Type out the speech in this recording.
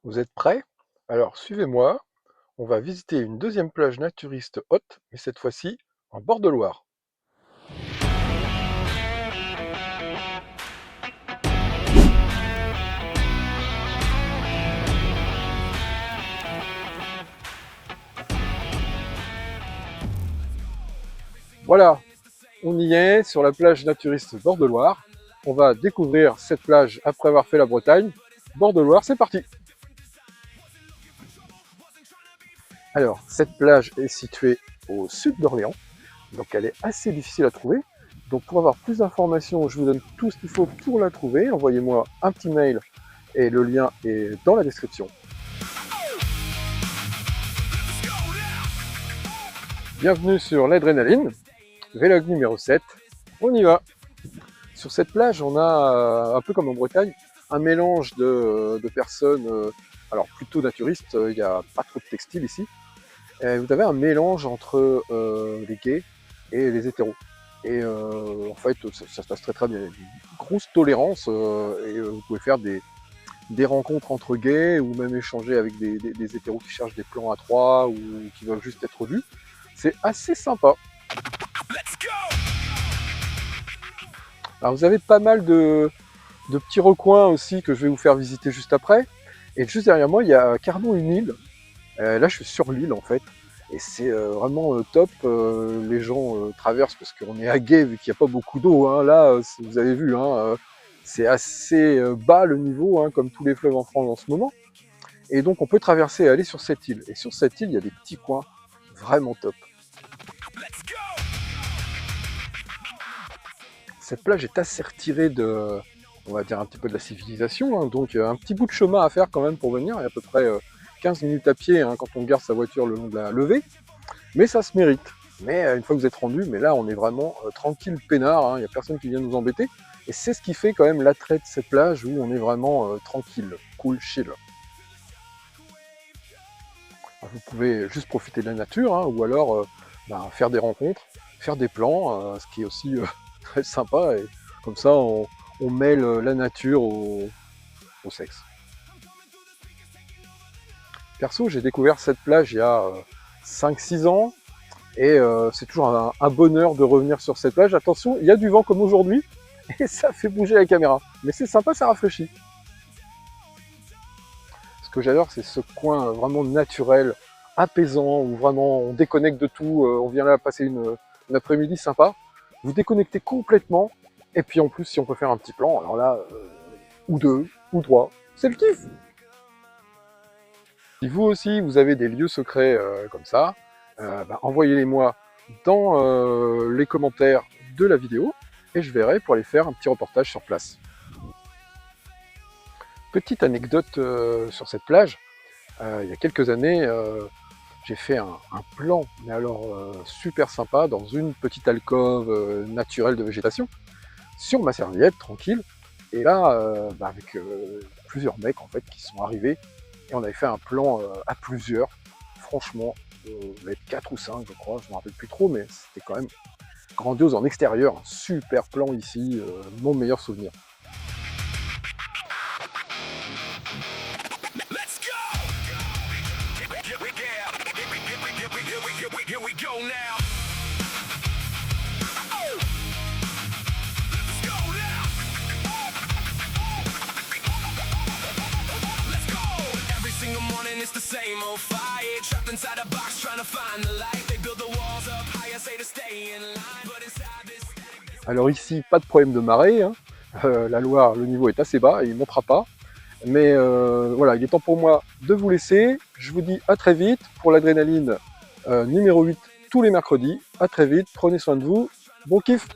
Vous êtes prêts? Alors suivez-moi, on va visiter une deuxième plage naturiste haute, mais cette fois-ci en bord de Loire. Voilà, on y est sur la plage naturiste bord de Loire. On va découvrir cette plage après avoir fait la Bretagne. Bord de Loire, c'est parti! Alors, cette plage est située au sud d'Orléans, donc elle est assez difficile à trouver. Donc pour avoir plus d'informations, je vous donne tout ce qu'il faut pour la trouver. Envoyez-moi un petit mail et le lien est dans la description. Bienvenue sur l'adrénaline, vlog numéro 7, on y va. Sur cette plage, on a, un peu comme en Bretagne, un mélange de personnes, alors plutôt naturistes, il n'y a pas trop de textiles ici. Et vous avez un mélange entre les gays et les hétéros. Et en fait, ça se passe très très bien. Il y a une grosse tolérance et vous pouvez faire des rencontres entre gays ou même échanger avec des hétéros qui cherchent des plans à trois ou qui veulent juste être vus. C'est assez sympa. Alors vous avez pas mal de petits recoins aussi que je vais vous faire visiter juste après. Et juste derrière moi, il y a carrément une île. Là, je suis sur l'île en fait. Et c'est vraiment top. Les gens traversent parce qu'on est à Gué vu qu'il n'y a pas beaucoup d'eau. Hein. Là, vous avez vu, hein, c'est assez bas le niveau, hein, comme tous les fleuves en France en ce moment. Et donc on peut traverser et aller sur cette île. Et sur cette île, il y a des petits coins vraiment top. Cette plage est assez retirée de, on va dire, un petit peu de la civilisation, hein, donc un petit bout de chemin à faire quand même pour venir, il y a à peu près 15 minutes à pied hein, quand on garde sa voiture le long de la levée, mais ça se mérite. Mais une fois que vous êtes rendu, mais là on est vraiment tranquille, peinard, hein, il n'y a personne qui vient nous embêter, et c'est ce qui fait quand même l'attrait de cette plage où on est vraiment tranquille, cool, chill. Vous pouvez juste profiter de la nature, hein, ou alors faire des rencontres, faire des plans, ce qui est aussi très sympa, et comme ça on mêle la nature au sexe. Perso, j'ai découvert cette plage il y a 5-6 ans, et c'est toujours un bonheur de revenir sur cette plage. Attention, il y a du vent comme aujourd'hui, et ça fait bouger la caméra. Mais c'est sympa, ça rafraîchit. Ce que j'adore, c'est ce coin vraiment naturel, apaisant, où vraiment on déconnecte de tout, on vient là passer une après-midi sympa. Vous déconnectez complètement, et puis en plus, si on peut faire un petit plan, alors là, ou deux, ou trois, c'est le kiff! Si vous aussi, vous avez des lieux secrets comme ça, envoyez-les-moi dans les commentaires de la vidéo, et je verrai pour aller faire un petit reportage sur place. Petite anecdote sur cette plage, il y a quelques années, j'ai fait un plan, mais alors super sympa, dans une petite alcôve naturelle de végétation, sur ma serviette, tranquille, et là, avec plusieurs mecs en fait qui sont arrivés, et on avait fait un plan à plusieurs, franchement, on devait être 4 ou 5 je crois, je ne me rappelle plus trop, mais c'était quand même grandiose en extérieur, un super plan ici, mon meilleur souvenir. Alors ici, pas de problème de marée, hein. La Loire, le niveau est assez bas, et il ne montera pas. Mais voilà, il est temps pour moi de vous laisser. Je vous dis à très vite pour l'adrénaline numéro 8 tous les mercredis. À très vite, prenez soin de vous. Bon kiff!